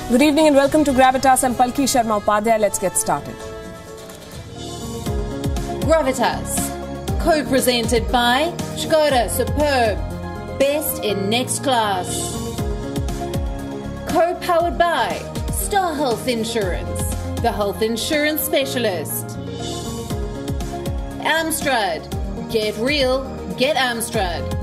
Good evening and welcome to Gravitas. I'm Palki Sharma Upadhyay. Let's get started. Gravitas, co-presented by Skoda Superb, best in next class. Co-powered by Star Health Insurance, the health insurance specialist. Amstrad, get real, get Amstrad.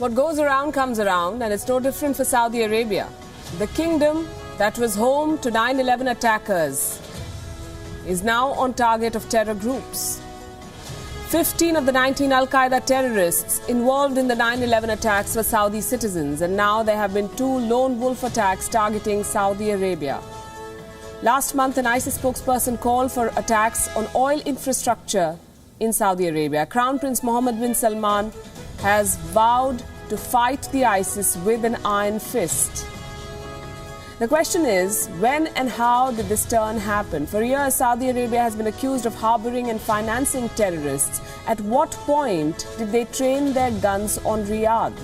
What goes around comes around, and it's no different for Saudi Arabia. The kingdom that was home to 9/11 attackers is now on target of terror groups. 15 of the 19 Al-Qaeda terrorists involved in the 9/11 attacks were Saudi citizens, and now there have been 2 lone wolf attacks targeting Saudi Arabia. Last month, an ISIS spokesperson called for attacks on oil infrastructure in Saudi Arabia. Crown Prince Mohammed bin Salman has vowed to fight the ISIS with an iron fist. The question is, when and how did this turn happen? For years, Saudi Arabia has been accused of harboring and financing terrorists. At what point did they train their guns on Riyadh?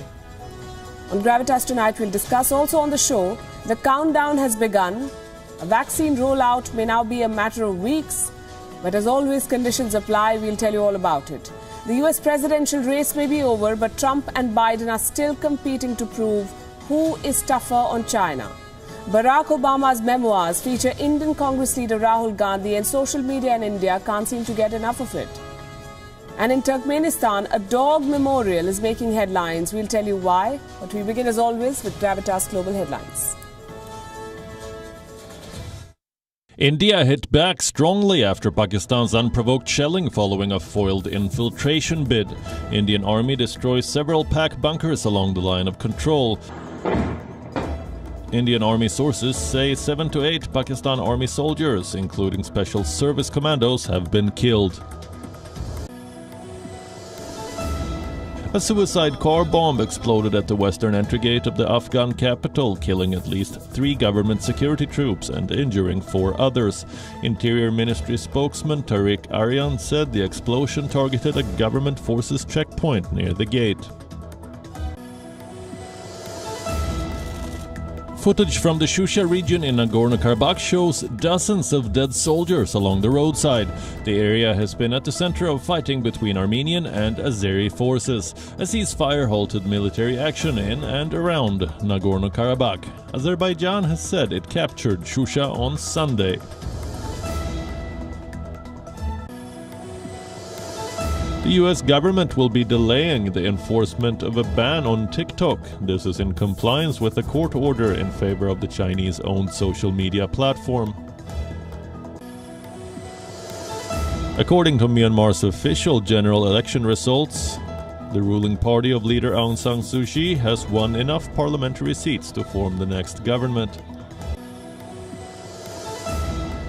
On Gravitas tonight, we'll discuss. Also on the show, the countdown has begun. A vaccine rollout may now be a matter of weeks, but as always, conditions apply. We'll tell you all about it. The US presidential race may be over, but Trump and Biden are still competing to prove who is tougher on China. Barack Obama's memoirs feature Indian Congress leader Rahul Gandhi, and social media in India can't seem to get enough of it. And in Turkmenistan, a dog memorial is making headlines. We'll tell you why, but we begin as always with Gravitas Global Headlines. India hit back strongly after Pakistan's unprovoked shelling following a foiled infiltration bid. Indian Army destroys several Pak bunkers along the line of control. Indian Army sources say 7 to 8 Pakistan Army soldiers, including special service commandos, have been killed. A suicide car bomb exploded at the western entry gate of the Afghan capital, killing at least 3 government security troops and injuring 4 others. Interior Ministry spokesman Tariq Aryan said the explosion targeted a government forces checkpoint near the gate. Footage from the Shusha region in Nagorno-Karabakh shows dozens of dead soldiers along the roadside. The area has been at the center of fighting between Armenian and Azeri forces. A ceasefire halted military action in and around Nagorno-Karabakh. Azerbaijan has said it captured Shusha on Sunday. The US government will be delaying the enforcement of a ban on TikTok. This is in compliance with a court order in favor of the Chinese-owned social media platform. According to Myanmar's official general election results, the ruling party of leader Aung San Suu Kyi has won enough parliamentary seats to form the next government.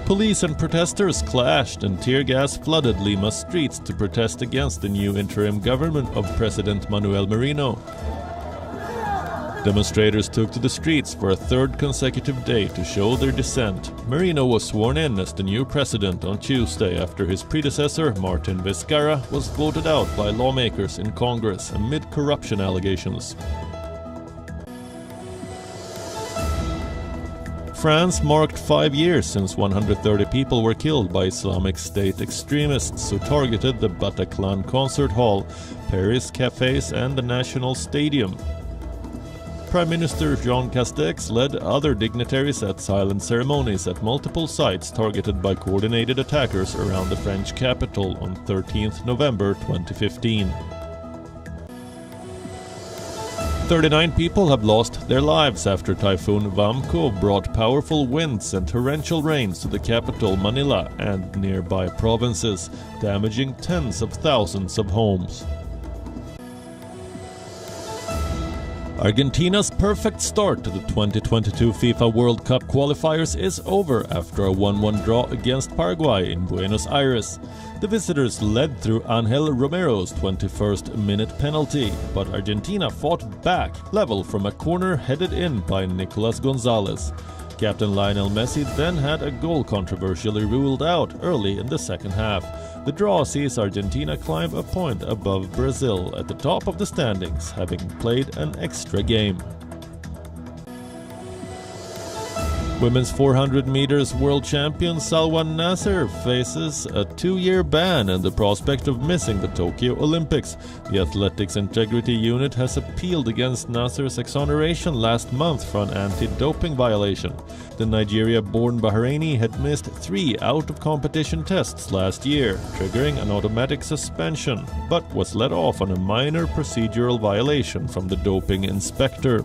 Police and protesters clashed and tear gas flooded Lima's streets to protest against the new interim government of President Manuel Merino. Demonstrators took to the streets for a 3rd consecutive day to show their dissent. Merino was sworn in as the new president on Tuesday after his predecessor, Martin Vizcarra, was voted out by lawmakers in Congress amid corruption allegations. France marked 5 years since 130 people were killed by Islamic State extremists who targeted the Bataclan concert hall, Paris cafes and the National Stadium. Prime Minister Jean Castex led other dignitaries at silent ceremonies at multiple sites targeted by coordinated attackers around the French capital on 13th November 2015. 39 people have lost their lives after Typhoon Vamco brought powerful winds and torrential rains to the capital Manila and nearby provinces, damaging tens of thousands of homes. Argentina's perfect start to the 2022 FIFA World Cup qualifiers is over after a 1-1 draw against Paraguay in Buenos Aires. The visitors led through Angel Romero's 21st minute penalty, but Argentina fought back, level from a corner headed in by Nicolas Gonzalez. Captain Lionel Messi then had a goal controversially ruled out early in the second half. The draw sees Argentina climb a point above Brazil at the top of the standings, having played an extra game. Women's 400 meters world champion Salwan Nasser faces a 2-year ban and the prospect of missing the Tokyo Olympics. The Athletics Integrity Unit has appealed against Nasser's exoneration last month for an anti-doping violation. The Nigeria-born Bahraini had missed 3 out-of-competition tests last year, triggering an automatic suspension, but was let off on a minor procedural violation from the doping inspector.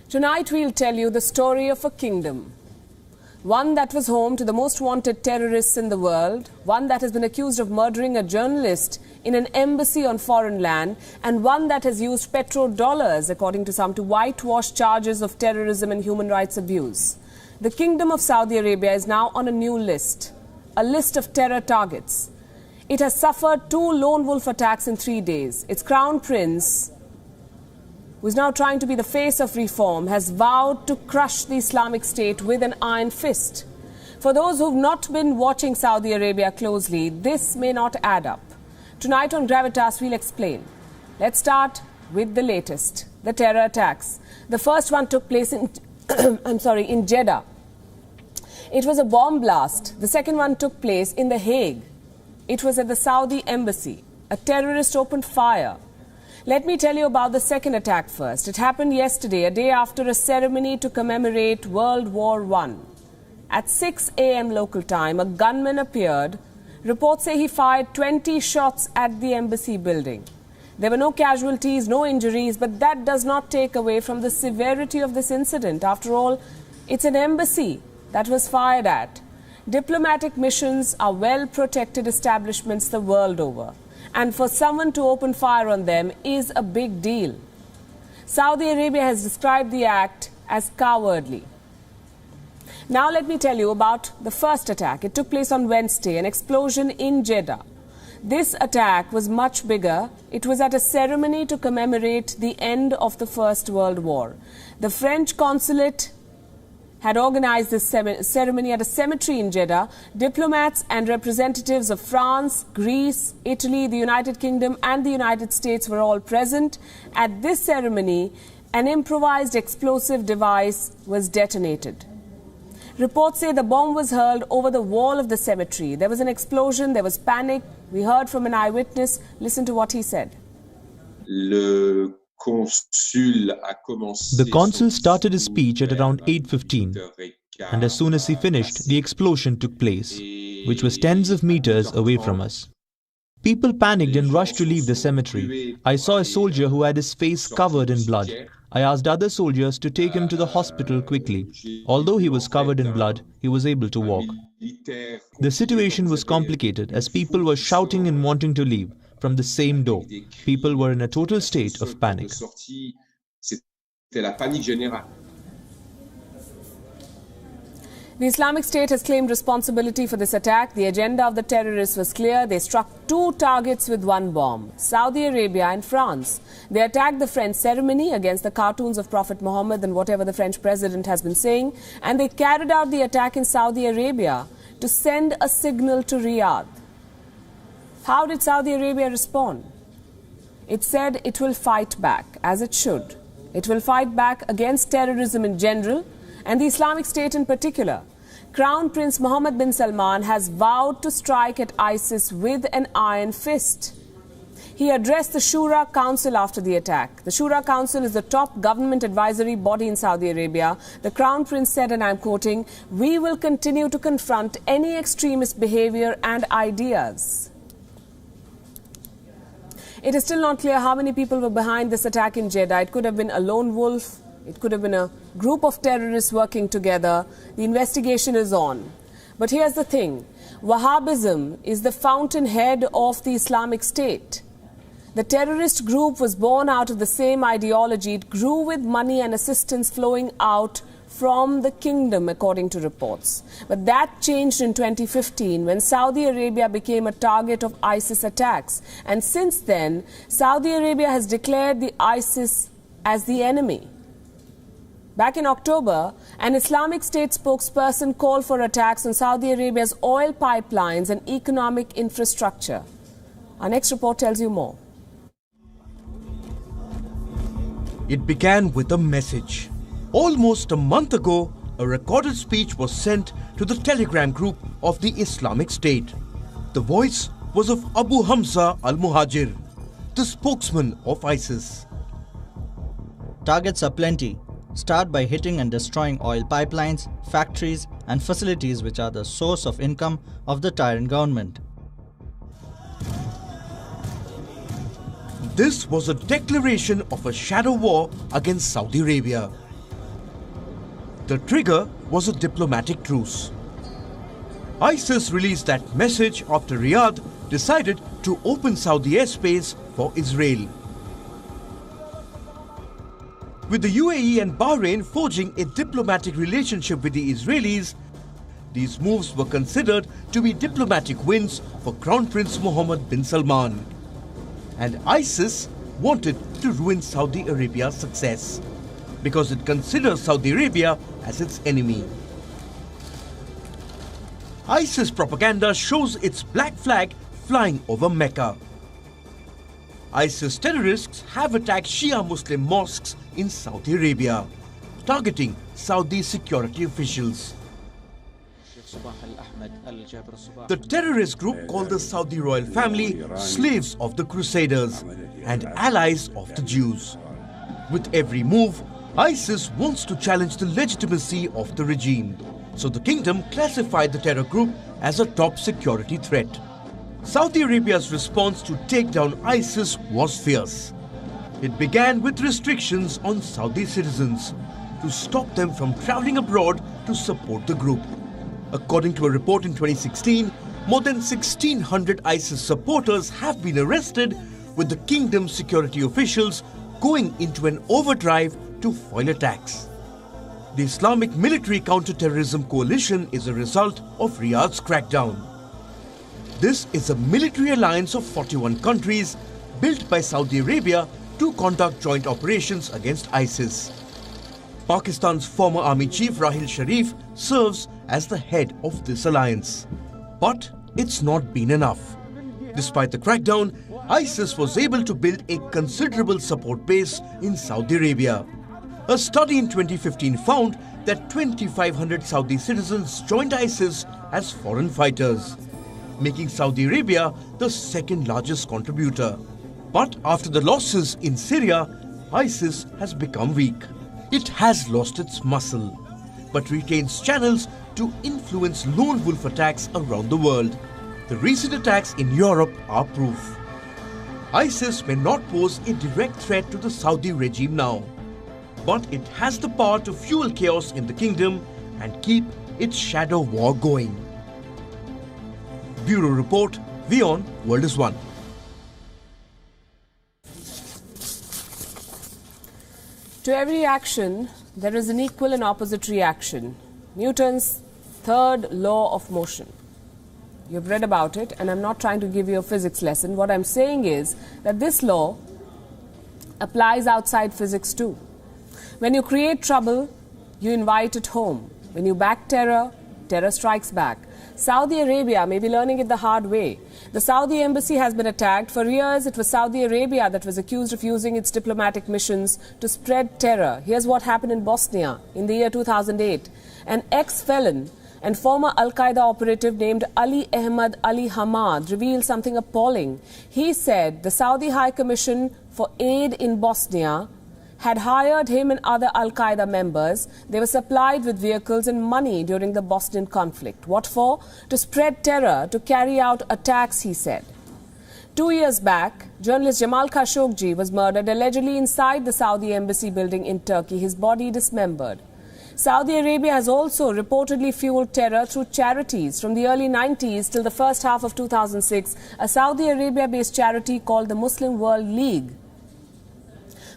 Tonight we'll tell you the story of a kingdom. One that was home to the most wanted terrorists in the world, one that has been accused of murdering a journalist in an embassy on foreign land, and one that has used petrodollars, according to some, to whitewash charges of terrorism and human rights abuse. The Kingdom of Saudi Arabia is now on a new list, a list of terror targets. It has suffered 2 lone wolf attacks in 3 days. Its crown prince, who is now trying to be the face of reform, has vowed to crush the Islamic State with an iron fist. For those who've not been watching Saudi Arabia closely, this may not add up. Tonight on Gravitas, we'll explain. Let's start with the latest, the terror attacks. The first one took place in, in Jeddah. It was a bomb blast. The second one took place in The Hague. It was at the Saudi embassy. A terrorist opened fire. Let me tell you about the second attack first. It happened yesterday, a day after a ceremony to commemorate World War I. At 6 a.m. local time, a gunman appeared. Reports say he fired 20 shots at the embassy building. There were no casualties, no injuries, but that does not take away from the severity of this incident. After all, it's an embassy that was fired at. Diplomatic missions are well-protected establishments the world over. And for someone to open fire on them is a big deal. Saudi Arabia has described the act as cowardly. Now let me tell you about the first attack. It took place on Wednesday, an explosion in Jeddah. This attack was much bigger. It was at a ceremony to commemorate the end of the First World War. The French consulate had organized this ceremony at a cemetery in Jeddah. Diplomats and representatives of France, Greece, Italy, the United Kingdom and the United States were all present. At this ceremony, an improvised explosive device was detonated. Reports say the bomb was hurled over the wall of the cemetery. There was an explosion, there was panic. We heard from an eyewitness. Listen to what he said. The consul started his speech at around 8:15, and as soon as he finished, the explosion took place, which was tens of meters away from us. People panicked and rushed to leave the cemetery. I saw a soldier who had his face covered in blood. I asked other soldiers to take him to the hospital quickly. Although he was covered in blood, he was able to walk. The situation was complicated as people were shouting and wanting to leave from the same door. People were in a total state of panic. The Islamic State has claimed responsibility for this attack. The agenda of the terrorists was clear. They struck 2 targets with 1 bomb, Saudi Arabia and France. They attacked the French ceremony against the cartoons of Prophet Muhammad and whatever the French president has been saying. And they carried out the attack in Saudi Arabia to send a signal to Riyadh. How did Saudi Arabia respond? It said it will fight back, as it should. It will fight back against terrorism in general and the Islamic State in particular. Crown Prince Mohammed bin Salman has vowed to strike at ISIS with an iron fist. he addressed the Shura Council after the attack. The Shura Council is the top government advisory body in Saudi Arabia. The Crown Prince said, and I'm quoting, "We will continue to confront any extremist behavior and ideas." It is still not clear how many people were behind this attack in Jeddah. It could have been a lone wolf. It could have been a group of terrorists working together. The investigation is on. But here's the thing. Wahhabism is the fountainhead of the Islamic State. The terrorist group was born out of the same ideology. It grew with money and assistance flowing out from the kingdom, according to reports. But that changed in 2015 when Saudi Arabia became a target of ISIS attacks. And since then, Saudi Arabia has declared the ISIS as the enemy. Back in October, an Islamic State spokesperson called for attacks on Saudi Arabia's oil pipelines and economic infrastructure. Our next report tells you more. It began with a message. Almost a month ago, a recorded speech was sent to the Telegram group of the Islamic State. The voice was of Abu Hamza al-Muhajir, the spokesman of ISIS. Targets are plenty. Start by hitting and destroying oil pipelines, factories and facilities which are the source of income of the tyrant government. This was a declaration of a shadow war against Saudi Arabia. The trigger was a diplomatic truce. ISIS released that message after Riyadh decided to open Saudi airspace for Israel. With the UAE and Bahrain forging a diplomatic relationship with the Israelis, these moves were considered to be diplomatic wins for Crown Prince Mohammed bin Salman. And ISIS wanted to ruin Saudi Arabia's success because it considers Saudi Arabia as its enemy. ISIS propaganda shows its black flag flying over Mecca. ISIS terrorists have attacked Shia Muslim mosques in Saudi Arabia, targeting Saudi security officials. The terrorist group called the Saudi royal family slaves of the Crusaders and allies of the Jews. With every move, ISIS wants to challenge the legitimacy of the regime, so the kingdom classified the terror group as a top security threat. Saudi Arabia's response to take down ISIS was fierce. It began with restrictions on Saudi citizens to stop them from traveling abroad to support the group. According to a report in 2016, more than 1,600 ISIS supporters have been arrested, with the kingdom's security officials going into an overdrive to foil attacks. The Islamic Military Counter-Terrorism Coalition is a result of Riyadh's crackdown. This is a military alliance of 41 countries built by Saudi Arabia to conduct joint operations against ISIS. Pakistan's former army chief Rahil Sharif serves as the head of this alliance. But it's not been enough. Despite the crackdown, ISIS was able to build a considerable support base in Saudi Arabia. A study in 2015 found that 2,500 Saudi citizens joined ISIS as foreign fighters, making Saudi Arabia the second largest contributor. But after the losses in Syria, ISIS has become weak. It has lost its muscle, but retains channels to influence lone wolf attacks around the world. The recent attacks in Europe are proof. ISIS may not pose a direct threat to the Saudi regime now, but it has the power to fuel chaos in the kingdom and keep its shadow war going. Bureau Report, WION, World is One. To every action, there is an equal and opposite reaction. Newton's third law of motion. You've read about it, and I'm not trying to give you a physics lesson. What I'm saying is that this law applies outside physics too. When you create trouble, you invite it home. When you back terror, terror strikes back. Saudi Arabia may be learning it the hard way. The Saudi embassy has been attacked. For years, it was Saudi Arabia that was accused of using its diplomatic missions to spread terror. Here's what happened in Bosnia in the year 2008. An ex-felon and former Al-Qaeda operative named Ali Ahmad Ali Hamad revealed something appalling. He said the Saudi High Commission for Aid in Bosnia had hired him and other Al-Qaeda members. They were supplied with vehicles and money during the Bosnian conflict. What for? To spread terror, to carry out attacks, he said. 2 years back, journalist Jamal Khashoggi was murdered allegedly inside the Saudi embassy building in Turkey, his body dismembered. Saudi Arabia has also reportedly fueled terror through charities. From the early 90s till the first half of 2006, a Saudi Arabia-based charity called the Muslim World League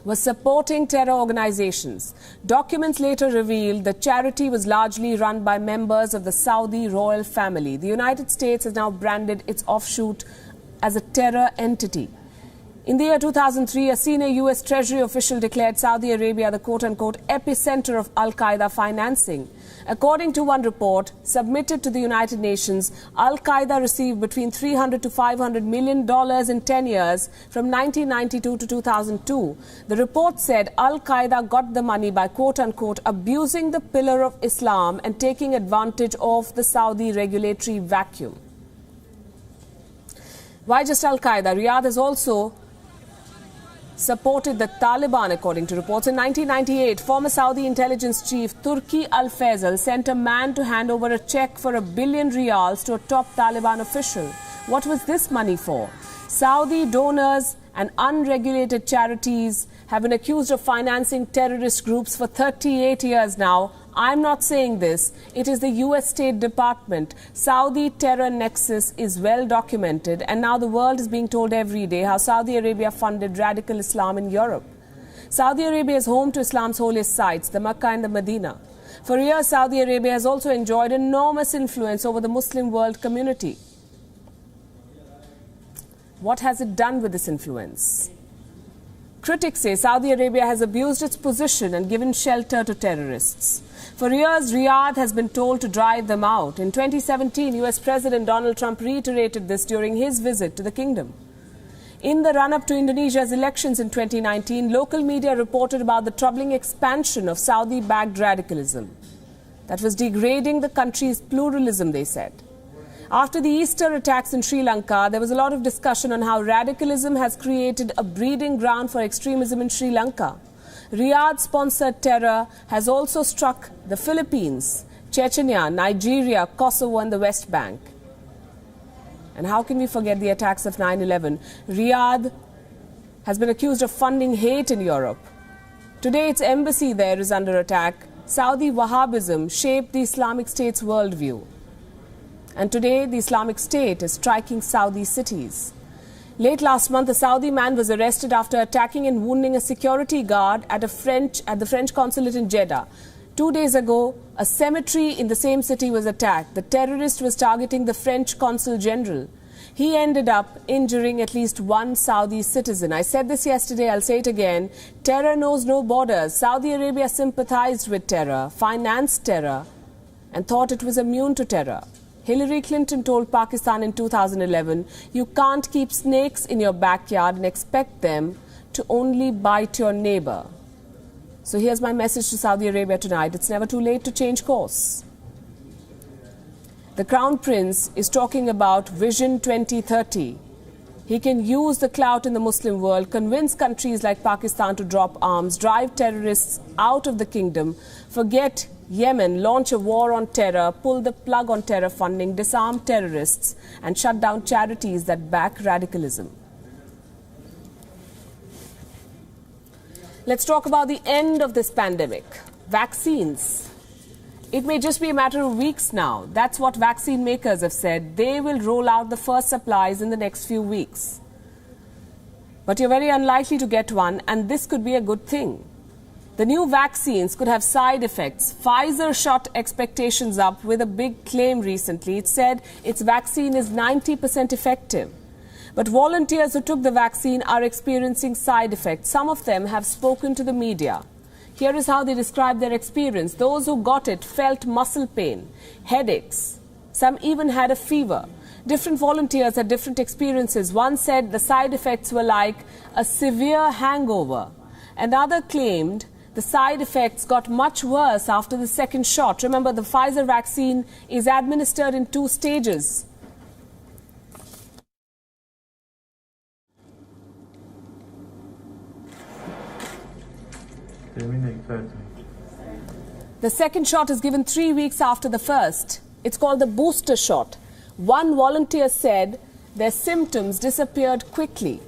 was supporting terror organizations. Documents later revealed the charity was largely run by members of the Saudi royal family. The United States has now branded its offshoot as a terror entity. In the year 2003, a senior U.S. Treasury official declared Saudi Arabia the quote-unquote epicenter of Al-Qaeda financing. According to one report submitted to the United Nations, Al-Qaeda received between $300 to $500 million in 10 years from 1992 to 2002. The report said Al-Qaeda got the money by quote-unquote abusing the pillar of Islam and taking advantage of the Saudi regulatory vacuum. Why just Al-Qaeda? Riyadh has also supported the Taliban, according to reports. In 1998, former Saudi intelligence chief Turki Al-Faisal sent a man to hand over a check for $1 billion riyals to a top Taliban official. What was this money for? Saudi donors and unregulated charities have been accused of financing terrorist groups for 38 years now. I'm not saying this. It is the US State Department. Saudi terror nexus is well documented, and now the world is being told every day how Saudi Arabia funded radical Islam in Europe. Saudi Arabia is home to Islam's holiest sites, the Mecca and the Medina. For years, Saudi Arabia has also enjoyed enormous influence over the Muslim world community. What has it done with this influence? Critics say Saudi Arabia has abused its position and given shelter to terrorists. For years, Riyadh has been told to drive them out. In 2017, US President Donald Trump reiterated this during his visit to the kingdom. In the run-up to Indonesia's elections in 2019, local media reported about the troubling expansion of Saudi-backed radicalism that was degrading the country's pluralism, they said. After the Easter attacks in Sri Lanka, there was a lot of discussion on how radicalism has created a breeding ground for extremism in Sri Lanka. Riyadh-sponsored terror has also struck the Philippines, Chechnya, Nigeria, Kosovo and the West Bank. And how can we forget the attacks of 9/11? Riyadh has been accused of funding hate in Europe. Today, its embassy there is under attack. Saudi Wahhabism shaped the Islamic State's worldview. And today, the Islamic State is striking Saudi cities. Late last month, a Saudi man was arrested after attacking and wounding a security guard at the French consulate in Jeddah. 2 days ago, a cemetery in the same city was attacked. The terrorist was targeting the French consul general. He ended up injuring at least one Saudi citizen. I said this yesterday, I'll say it again. Terror knows no borders. Saudi Arabia sympathized with terror, financed terror, and thought it was immune to terror. Hillary Clinton told Pakistan in 2011, you can't keep snakes in your backyard and expect them to only bite your neighbor. So here's my message to Saudi Arabia tonight. It's never too late to change course. The Crown Prince is talking about Vision 2030. He can use the clout in the Muslim world, convince countries like Pakistan to drop arms, drive terrorists out of the kingdom, forget Yemen, launch a war on terror, pull the plug on terror funding, disarm terrorists, and shut down charities that back radicalism. Let's talk about the end of this pandemic. Vaccines. It may just be a matter of weeks now. That's what vaccine makers have said. They will roll out the first supplies in the next few weeks. But you're very unlikely to get one, and this could be a good thing. The new vaccines could have side effects. Pfizer shot expectations up with a big claim recently. It said its vaccine is 90% effective. But volunteers who took the vaccine are experiencing side effects. Some of them have spoken to the media. Here is how they describe their experience. Those who got it felt muscle pain, headaches. Some even had a fever. Different volunteers had different experiences. One said the side effects were like a severe hangover. Another claimed the side effects got much worse after the second shot. Remember, the Pfizer vaccine is administered in 2 stages. The second shot is given 3 weeks after the first. It's called the booster shot. One volunteer said their symptoms disappeared quickly.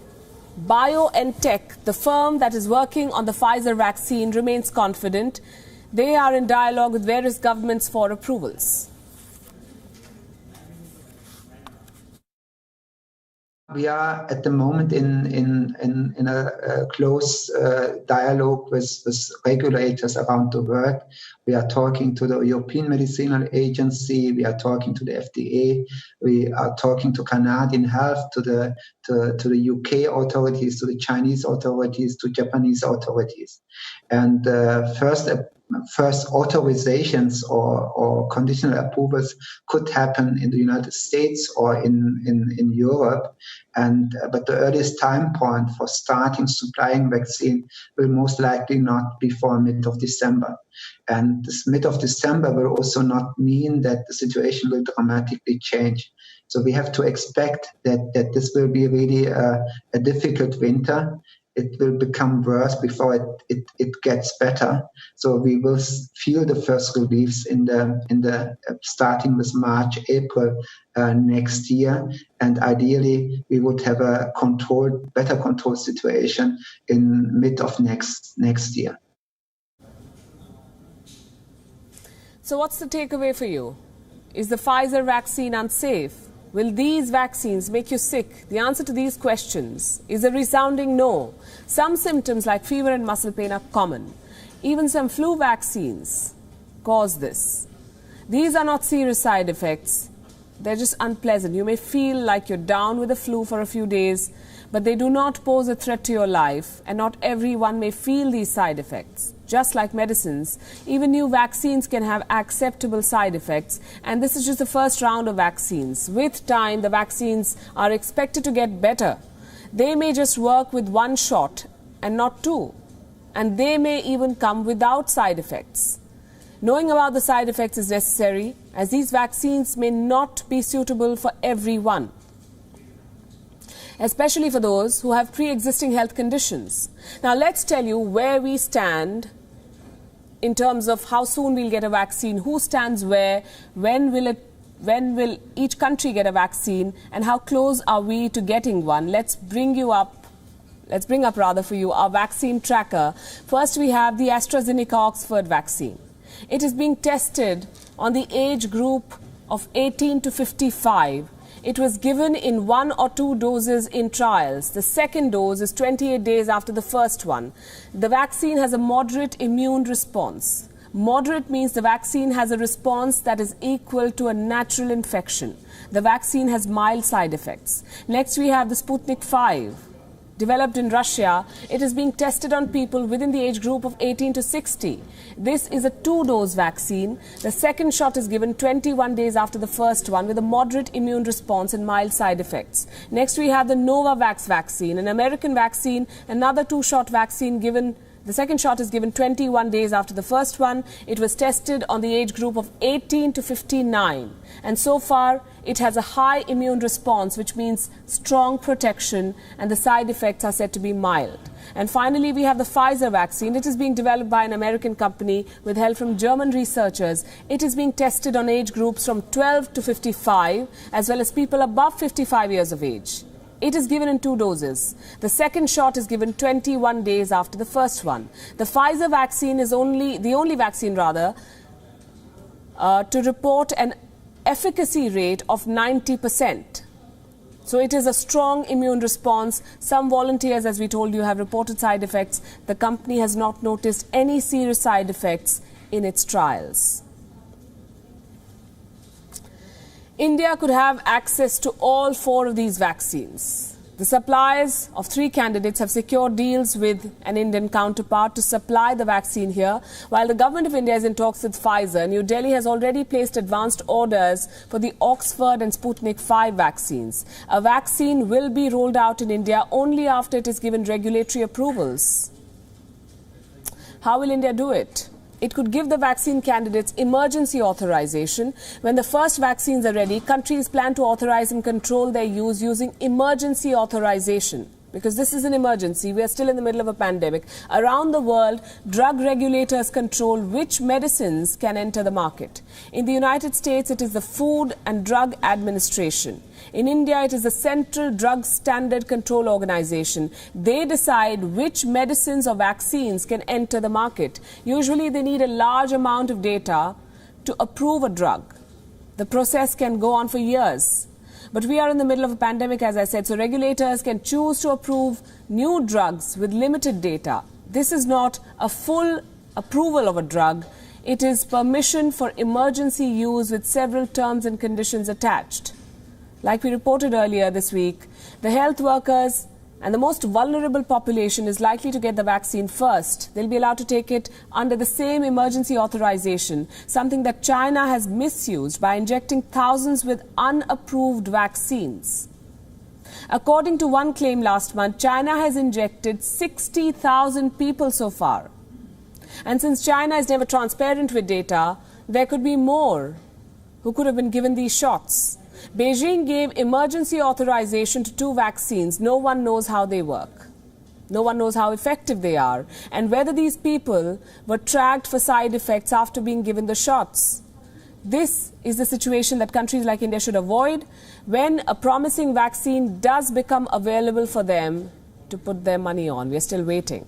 BioNTech, the firm that is working on the Pfizer vaccine, remains confident. They are in dialogue with various governments for approvals. We are at the moment in a close dialogue with regulators around the world. We are talking to the European Medicinal Agency. We are talking to the FDA. We are talking to Canadian Health, to the UK authorities, to the Chinese authorities, to Japanese authorities. And first authorizations or conditional approvals could happen in the United States or in Europe. But the earliest time point for starting supplying vaccine will most likely not before mid of December. And this mid of December will also not mean that the situation will dramatically change. So we have to expect that this will be really a difficult winter. It will become worse before it gets better. So we will feel the first reliefs in the starting with March, April next year, and ideally we would have a better controlled situation in mid of next year. So what's the takeaway for you? Is the Pfizer vaccine unsafe? Will these vaccines make you sick? The answer to these questions is a resounding no. Some symptoms like fever and muscle pain are common. Even some flu vaccines cause this. These are not serious side effects. They're just unpleasant. You may feel like you're down with the flu for a few days, but they do not pose a threat to your life, and not everyone may feel these side effects. Just like medicines, even new vaccines can have acceptable side effects, and this is just the first round of vaccines. With time, the vaccines are expected to get better. They may just work with 1 shot and not 2, and they may even come without side effects. Knowing about the side effects is necessary, as these vaccines may not be suitable for everyone, especially for those who have pre-existing health conditions. Now let's tell you where we stand in terms of how soon we'll get a vaccine, who stands where, when will each country get a vaccine, and how close are we to getting one. Let's bring up for you our vaccine tracker. First, we have the AstraZeneca Oxford vaccine. It is being tested on the age group of 18 to 55. It was given in 1 or 2 doses in trials. The second dose is 28 days after the first one. The vaccine has a moderate immune response. Moderate means the vaccine has a response that is equal to a natural infection. The vaccine has mild side effects. Next, we have the Sputnik 5. Developed in Russia, it is being tested on people within the age group of 18 to 60. This is a 2-dose vaccine. The second shot is given 21 days after the first one with a moderate immune response and mild side effects. Next, we have the Novavax vaccine, an American vaccine, another 2-shot vaccine given. The second shot is given 21 days after the first one. It was tested on the age group of 18 to 59. And so far, it has a high immune response, which means strong protection, and the side effects are said to be mild. And finally, we have the Pfizer vaccine. It is being developed by an American company with help from German researchers. It is being tested on age groups from 12 to 55, as well as people above 55 years of age. It is given in 2 doses. The second shot is given 21 days after the first one. The Pfizer vaccine is the only vaccine to report an efficacy rate of 90%. So it is a strong immune response. Some volunteers, as we told you, have reported side effects. The company has not noticed any serious side effects in its trials. India could have access to all 4 of these vaccines. The suppliers of 3 candidates have secured deals with an Indian counterpart to supply the vaccine here. While the government of India is in talks with Pfizer, New Delhi has already placed advanced orders for the Oxford and Sputnik 5 vaccines. A vaccine will be rolled out in India only after it is given regulatory approvals. How will India do it? It could give the vaccine candidates emergency authorization. When the first vaccines are ready, countries plan to authorize and control their use using emergency authorization. Because this is an emergency, we are still in the middle of a pandemic. Around the world, drug regulators control which medicines can enter the market. In the United States, it is the Food and Drug Administration. In India, it is the Central Drug Standard Control Organization. They decide which medicines or vaccines can enter the market. Usually, they need a large amount of data to approve a drug. The process can go on for years. But we are in the middle of a pandemic, as I said, so regulators can choose to approve new drugs with limited data. This is not a full approval of a drug. It is permission for emergency use with several terms and conditions attached. Like we reported earlier this week, the health workers and the most vulnerable population is likely to get the vaccine first. They'll be allowed to take it under the same emergency authorization, something that China has misused by injecting thousands with unapproved vaccines. According to one claim last month, China has injected 60,000 people so far. And since China is never transparent with data, there could be more who could have been given these shots. Beijing gave emergency authorization to 2 vaccines. No one knows how they work. No one knows how effective they are and whether these people were tracked for side effects after being given the shots. This is the situation that countries like India should avoid when a promising vaccine does become available for them to put their money on. We are still waiting.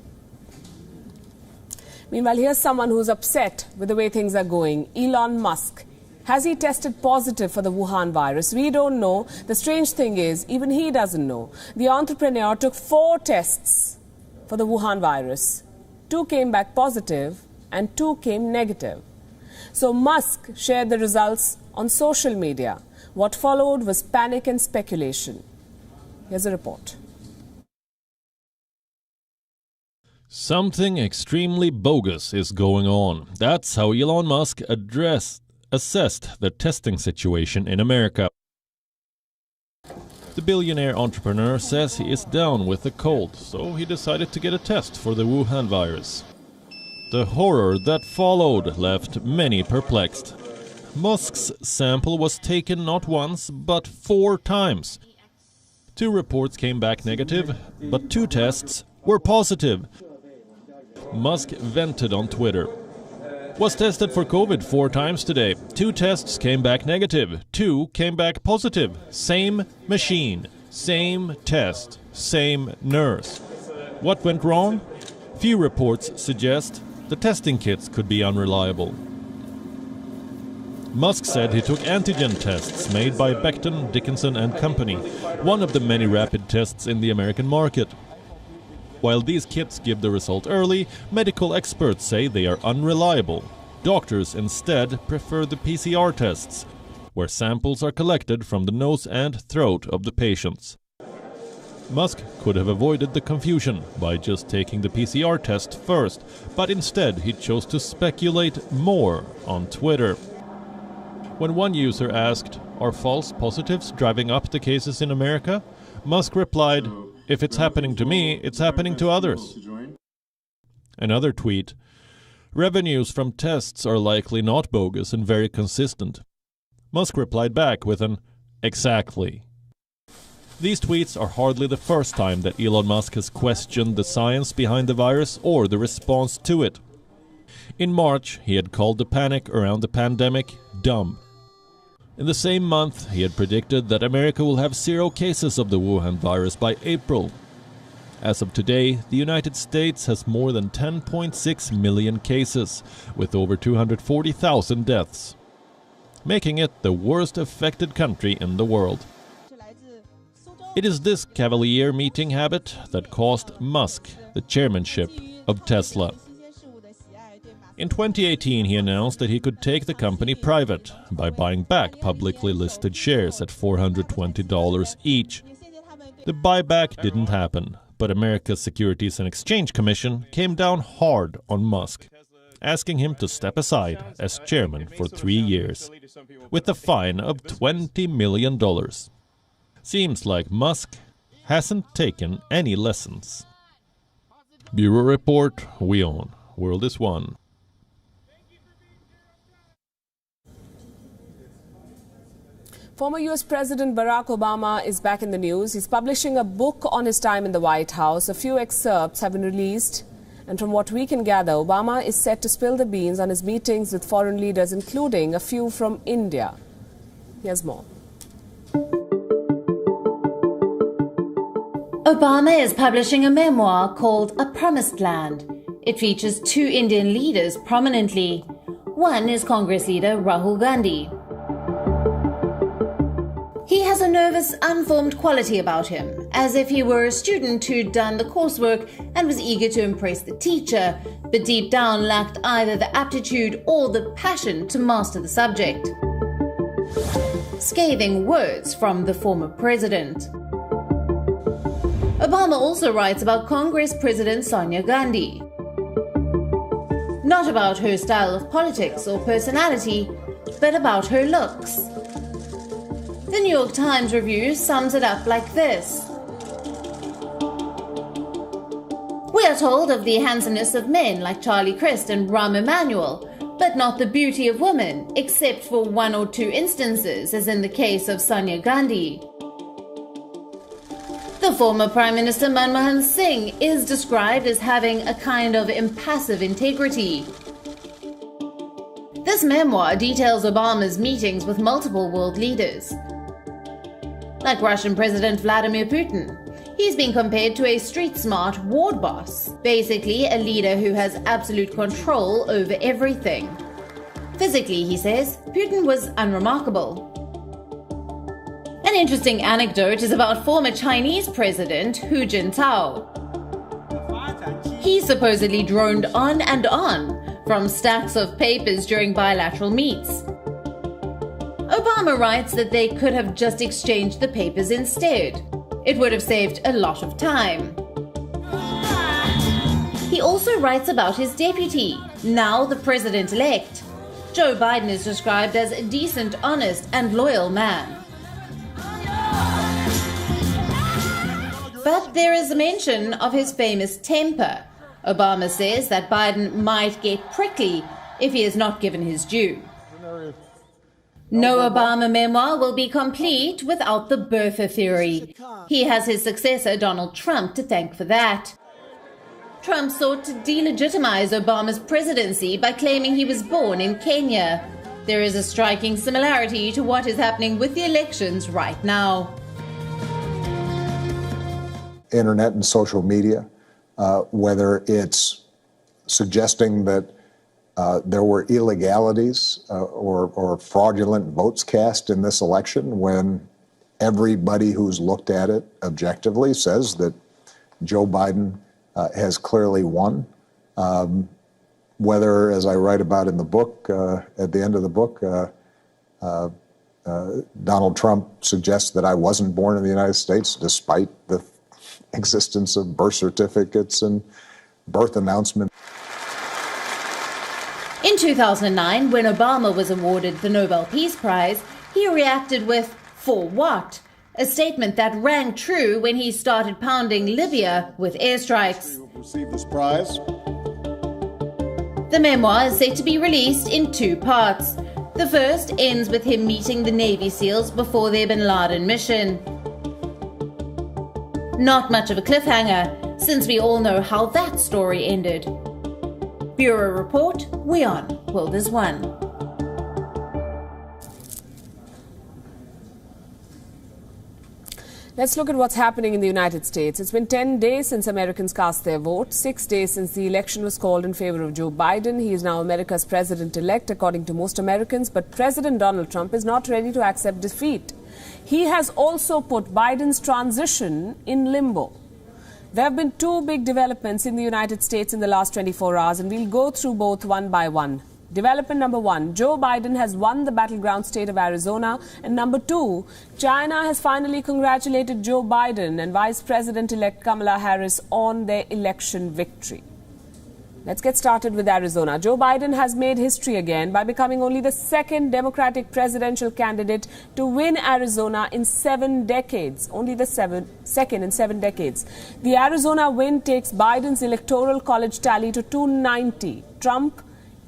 Meanwhile, here's someone who's upset with the way things are going. Elon Musk. Has he tested positive for the Wuhan virus? We don't know. The strange thing is, even he doesn't know. The entrepreneur took 4 tests for the Wuhan virus. 2 came back positive and 2 came negative. So Musk shared the results on social media. What followed was panic and speculation. Here's a report. Something extremely bogus is going on. That's how Elon Musk assessed the testing situation in America. The billionaire entrepreneur says he is down with the cold, so he decided to get a test for the Wuhan virus. The horror that followed left many perplexed. Musk's sample was taken not once, but 4 times. 2 reports came back negative, but 2 tests were positive. Musk vented on Twitter. Was tested for COVID 4 times today. 2 tests came back negative. 2 came back positive. Same machine, same test, same nurse. What went wrong? Few reports suggest the testing kits could be unreliable. Musk said he took antigen tests made by Becton, Dickinson and Company, one of the many rapid tests in the American market. While these kits give the result early, medical experts say they are unreliable. Doctors instead prefer the PCR tests, where samples are collected from the nose and throat of the patients. Musk could have avoided the confusion by just taking the PCR test first, but instead he chose to speculate more on Twitter. When one user asked, "Are false positives driving up the cases in America?" Musk replied, "If it's happening to me, it's happening to others." Another tweet, "Revenues from tests are likely not bogus and very consistent." Musk replied back with an "exactly." These tweets are hardly the first time that Elon Musk has questioned the science behind the virus or the response to it. In March, he had called the panic around the pandemic dumb. In the same month, he had predicted that America will have 0 cases of the Wuhan virus by April. As of today, the United States has more than 10.6 million cases, with over 240,000 deaths, making it the worst affected country in the world. It is this cavalier meeting habit that cost Musk the chairmanship of Tesla. In 2018, he announced that he could take the company private by buying back publicly listed shares at $420 each. The buyback didn't happen, but America's Securities and Exchange Commission came down hard on Musk, asking him to step aside as chairman for 3 years, with a fine of $20 million. Seems like Musk hasn't taken any lessons. Bureau Report, WION. World is One. Former US President Barack Obama is back in the news. He's publishing a book on his time in the White House. A few excerpts have been released. And from what we can gather, Obama is set to spill the beans on his meetings with foreign leaders, including a few from India. Here's more. Obama is publishing a memoir called A Promised Land. It features two Indian leaders prominently. One is Congress leader Rahul Gandhi. He has a nervous, unformed quality about him, as if he were a student who'd done the coursework and was eager to impress the teacher, but deep down lacked either the aptitude or the passion to master the subject. Scathing words from the former president. Obama also writes about Congress President Sonia Gandhi. Not about her style of politics or personality, but about her looks. The New York Times review sums it up like this. We are told of the handsomeness of men like Charlie Crist and Rahm Emanuel, but not the beauty of women, except for one or two instances, as in the case of Sonia Gandhi. The former Prime Minister Manmohan Singh is described as having a kind of impassive integrity. This memoir details Obama's meetings with multiple world leaders. Like Russian President Vladimir Putin, he's been compared to a street-smart ward boss, basically a leader who has absolute control over everything. Physically, he says, Putin was unremarkable. An interesting anecdote is about former Chinese President Hu Jintao. He supposedly droned on and on from stacks of papers during bilateral meets. Obama writes that they could have just exchanged the papers instead. It would have saved a lot of time. He also writes about his deputy, now the president-elect. Joe Biden is described as a decent, honest, and loyal man. But there is a mention of his famous temper. Obama says that Biden might get prickly if he is not given his due. No Obama memoir will be complete without the birther theory. He has his successor, Donald Trump, to thank for that. Trump sought to delegitimize Obama's presidency by claiming he was born in Kenya. There is a striking similarity to what is happening with the elections right now. Internet and social media, whether it's suggesting that there were illegalities or fraudulent votes cast in this election, when everybody who's looked at it objectively says that Joe Biden has clearly won. Whether, as I write about in the book, at the end of the book, Donald Trump suggests that I wasn't born in the United States, despite the existence of birth certificates and birth announcements. In 2009, when Obama was awarded the Nobel Peace Prize, he reacted with, "For what?" a statement that rang true when he started pounding Libya with airstrikes. Receive this prize. The memoir is set to be released in two parts. The first ends with him meeting the Navy SEALs before their Bin Laden mission. Not much of a cliffhanger, since we all know how that story ended. Bureau Report, WION, World is One. Let's look at what's happening in the United States. It's been 10 days since Americans cast their vote, 6 days since the election was called in favor of Joe Biden. He is now America's president-elect, according to most Americans, but President Donald Trump is not ready to accept defeat. He has also put Biden's transition in limbo. There have been two big developments in the United States in the last 24 hours, and we'll go through both one by one. Development number one, Joe Biden has won the battleground state of Arizona. And number two, China has finally congratulated Joe Biden and Vice President-elect Kamala Harris on their election victory. Let's get started with Arizona. Joe Biden has made history again by becoming only the second Democratic presidential candidate to win Arizona in 7 decades. Only the second in 7 decades. The Arizona win takes Biden's electoral college tally to 290. Trump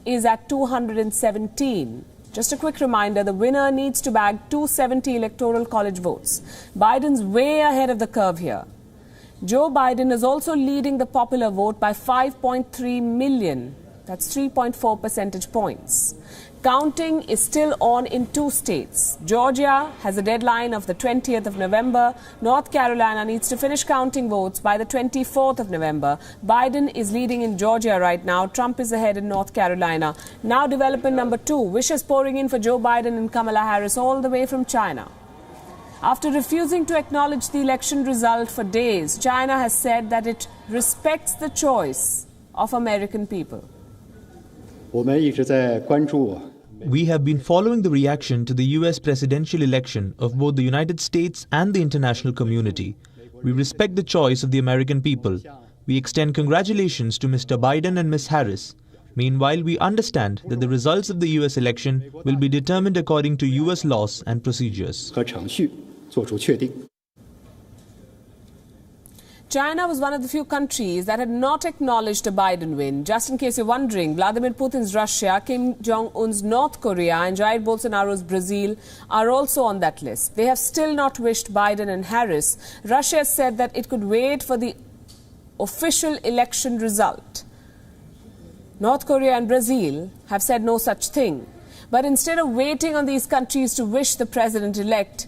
is at 217. Just a quick reminder, the winner needs to bag 270 electoral college votes. Biden's way ahead of the curve here. Joe Biden is also leading the popular vote by 5.3 million. That's 3.4 percentage points. Counting is still on in 2 states. Georgia has a deadline of the 20th of November. North Carolina needs to finish counting votes by the 24th of November. Biden is leading in Georgia right now. Trump is ahead in North Carolina. Now development number 2. Wishes pouring in for Joe Biden and Kamala Harris all the way from China. After refusing to acknowledge the election result for days, China has said that it respects the choice of American people. We have been following the reaction to the US presidential election of both the United States and the international community. We respect the choice of the American people. We extend congratulations to Mr. Biden and Ms. Harris. Meanwhile, we understand that the results of the US election will be determined according to US laws and procedures. China was one of the few countries that had not acknowledged a Biden win. Just in case you're wondering, Vladimir Putin's Russia, Kim Jong-un's North Korea and Jair Bolsonaro's Brazil are also on that list. They have still not wished Biden and Harris. Russia said that it could wait for the official election result. North Korea and Brazil have said no such thing. But instead of waiting on these countries to wish the president-elect,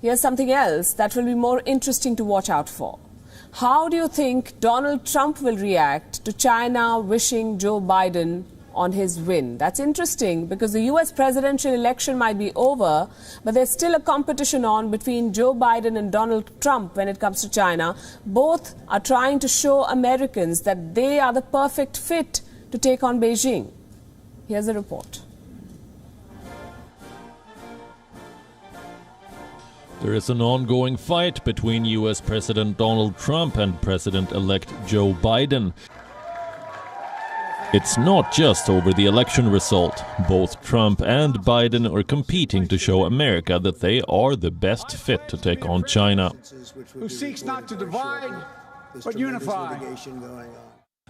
here's something else that will be more interesting to watch out for. How do you think Donald Trump will react to China wishing Joe Biden on his win? That's interesting because the US presidential election might be over, but there's still a competition on between Joe Biden and Donald Trump when it comes to China. Both are trying to show Americans that they are the perfect fit to take on Beijing. Here's a report. There is an ongoing fight between US President Donald Trump and President-elect Joe Biden. It's not just over the election result. Both Trump and Biden are competing to show America that they are the best fit to take on China. Who seeks not to divide, but unify.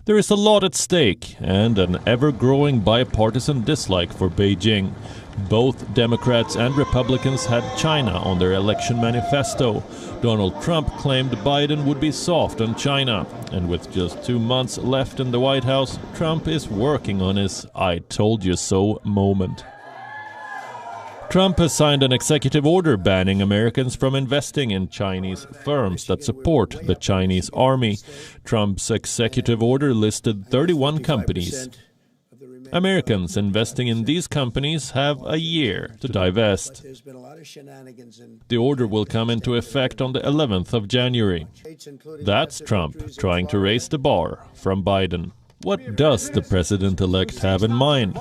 There is a lot at stake and an ever-growing bipartisan dislike for Beijing. Both Democrats and Republicans had China on their election manifesto. Donald Trump claimed Biden would be soft on China. And with just 2 months left in the White House, Trump is working on his "I told you so" moment. Trump has signed an executive order banning Americans from investing in Chinese firms that support the Chinese army. Trump's executive order listed 31 companies. Americans investing in these companies have a year to divest. The order will come into effect on the 11th of January. That's Trump trying to raise the bar from Biden. What does the president-elect have in mind?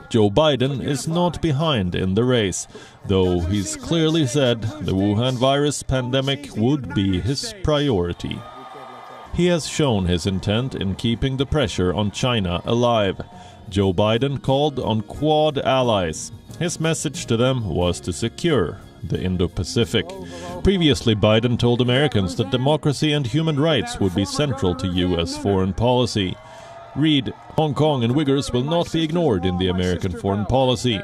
Joe Biden is not behind in the race, though he's clearly said the Wuhan virus pandemic would be his priority. He has shown his intent in keeping the pressure on China alive. Joe Biden called on Quad allies. His message to them was to secure the Indo-Pacific. Previously, Biden told Americans that democracy and human rights would be central to U.S. foreign policy. Read, Hong Kong and Uyghurs will not be ignored in the American foreign policy.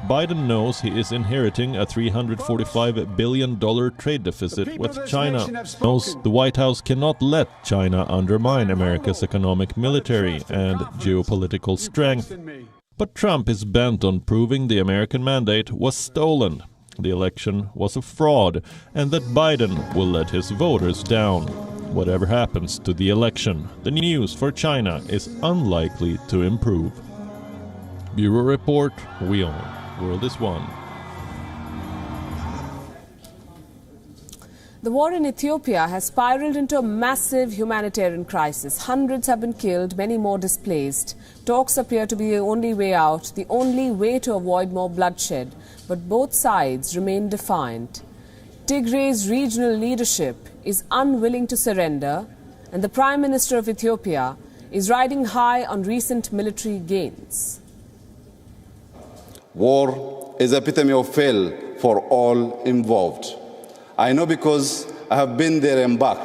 Biden knows he is inheriting a $345 billion trade deficit with China. Knows the White House cannot let China undermine America's economic, military, and geopolitical strength. But Trump is bent on proving the American mandate was stolen, the election was a fraud, and that Biden will let his voters down. Whatever happens to the election, the news for China is unlikely to improve. Bureau Report, WION. World is one. The war in Ethiopia has spiraled into a massive humanitarian crisis. Hundreds have been killed, many more displaced. Talks appear to be the only way out, the only way to avoid more bloodshed. But both sides remain defiant. Tigray's regional leadership is unwilling to surrender, and the Prime Minister of Ethiopia is riding high on recent military gains. War is the epitome of fail for all involved. I know because I have been there and back.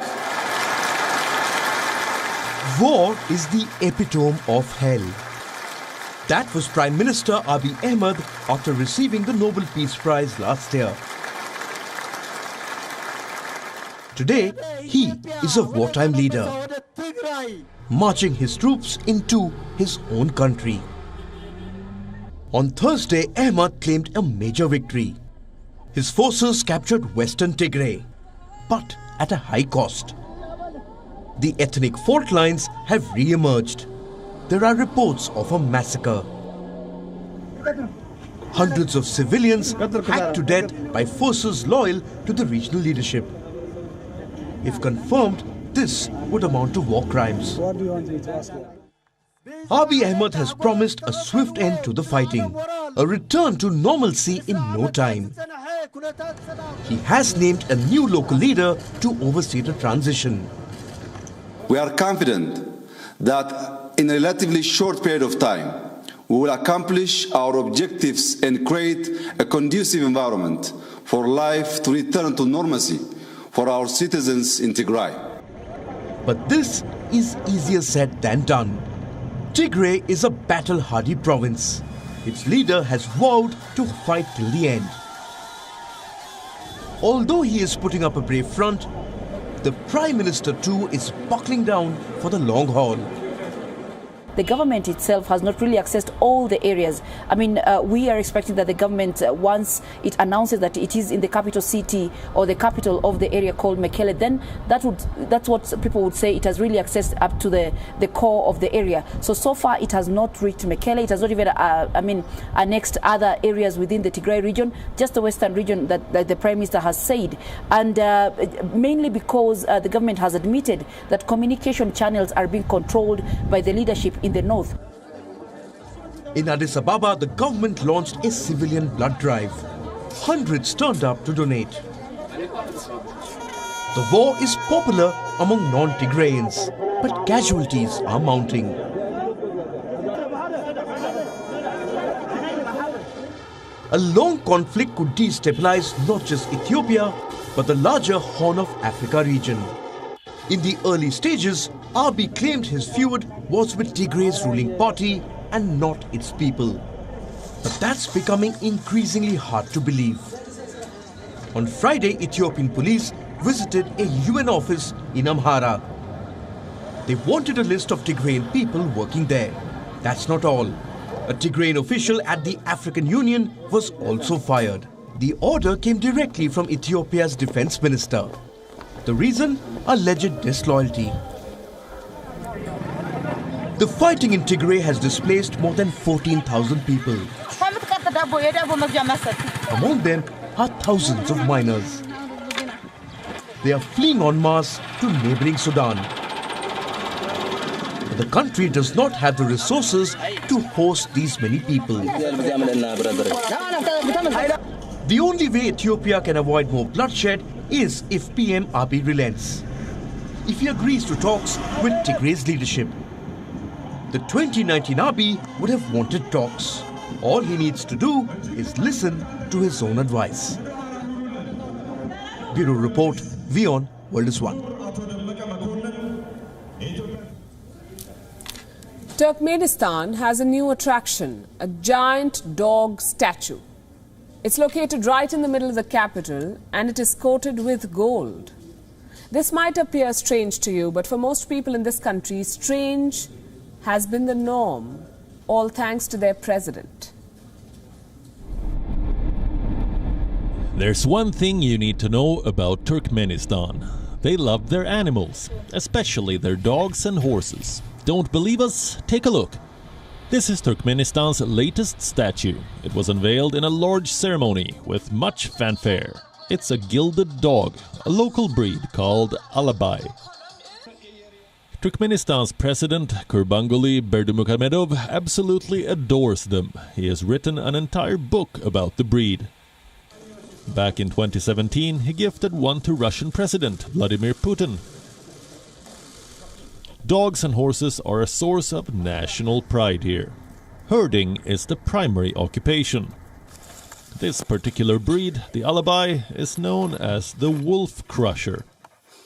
War is the epitome of hell. That was Prime Minister Abiy Ahmed after receiving the Nobel Peace Prize last year. Today, he is a wartime leader, marching his troops into his own country. On Thursday, Ahmed claimed a major victory. His forces captured western Tigray, but at a high cost. The ethnic fault lines have re-emerged. There are reports of a massacre. Hundreds of civilians hacked to death by forces loyal to the regional leadership. If confirmed, this would amount to war crimes. Abiy Ahmed has promised a swift end to the fighting, a return to normalcy in no time. He has named a new local leader to oversee the transition. We are confident that in a relatively short period of time, we will accomplish our objectives and create a conducive environment for life to return to normalcy for our citizens in Tigray. But this is easier said than done. Tigray is a battle-hardy province. Its leader has vowed to fight till the end. Although he is putting up a brave front, the Prime Minister too is buckling down for the long haul. The government itself has not really accessed all the areas. I mean, we are expecting that the government, once it announces that it is in the capital city or the capital of the area called Mekelle, then that's what people would say it has really accessed up to the core of the area. So far it has not reached Mekelle. It has not even, annexed other areas within the Tigray region, just the western region that the Prime Minister has said. And mainly because the government has admitted that communication channels are being controlled by the leadership in the north. In Addis Ababa, the government launched a civilian blood drive. Hundreds turned up to donate. The war is popular among non-Tigrayans, but casualties are mounting. A long conflict could destabilize not just Ethiopia, but the larger Horn of Africa region. In the early stages, Abiy claimed his feud was with Tigray's ruling party and not its people. But that's becoming increasingly hard to believe. On Friday, Ethiopian police visited a UN office in Amhara. They wanted a list of Tigrayan people working there. That's not all. A Tigrayan official at the African Union was also fired. The order came directly from Ethiopia's defense minister. The reason? Alleged disloyalty. The fighting in Tigray has displaced more than 14,000 people. Among them are thousands of minors. They are fleeing en masse to neighboring Sudan. But the country does not have the resources to host these many people. The only way Ethiopia can avoid more bloodshed is if PM Abiy relents. If he agrees to talks with Tigray's leadership. The 2019 Abiy would have wanted talks. All he needs to do is listen to his own advice. Bureau Report, WION, World is One. Turkmenistan has a new attraction, a giant dog statue. It's located right in the middle of the capital and it is coated with gold. This might appear strange to you, but for most people in this country, strange has been the norm, all thanks to their president. There's one thing you need to know about Turkmenistan. They love their animals, especially their dogs and horses. Don't believe us? Take a look. This is Turkmenistan's latest statue. It was unveiled in a large ceremony with much fanfare. It's a gilded dog, a local breed called Alabay. Turkmenistan's president, Gurbanguly Berdimuhamedov, absolutely adores them. He has written an entire book about the breed. Back in 2017, he gifted one to Russian President Vladimir Putin. Dogs and horses are a source of national pride here. Herding is the primary occupation. This particular breed, the Alabai, is known as the wolf crusher.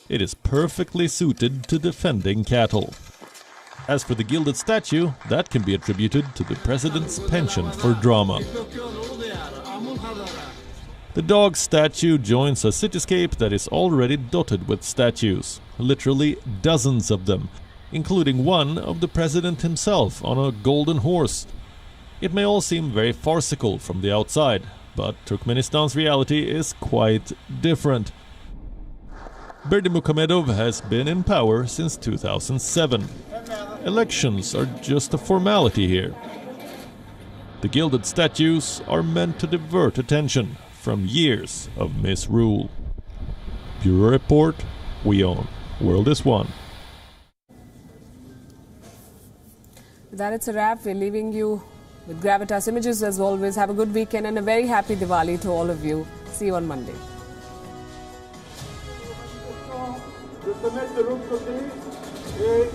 It is perfectly suited to defending cattle. As for the gilded statue, that can be attributed to the president's penchant for drama. The dog statue joins a cityscape that is already dotted with statues, literally dozens of them, including one of the president himself on a golden horse. It may all seem very farcical from the outside, but Turkmenistan's reality is quite different. Berdimuhamedov has been in power since 2007. Elections are just a formality here. The gilded statues are meant to divert attention from years of misrule. Bureau Report, WION. World is One. With that, it's a wrap. We're leaving you with Gravitas Images as always. Have a good weekend and a very happy Diwali to all of you. See you on Monday. Je te mets de l'autre côté et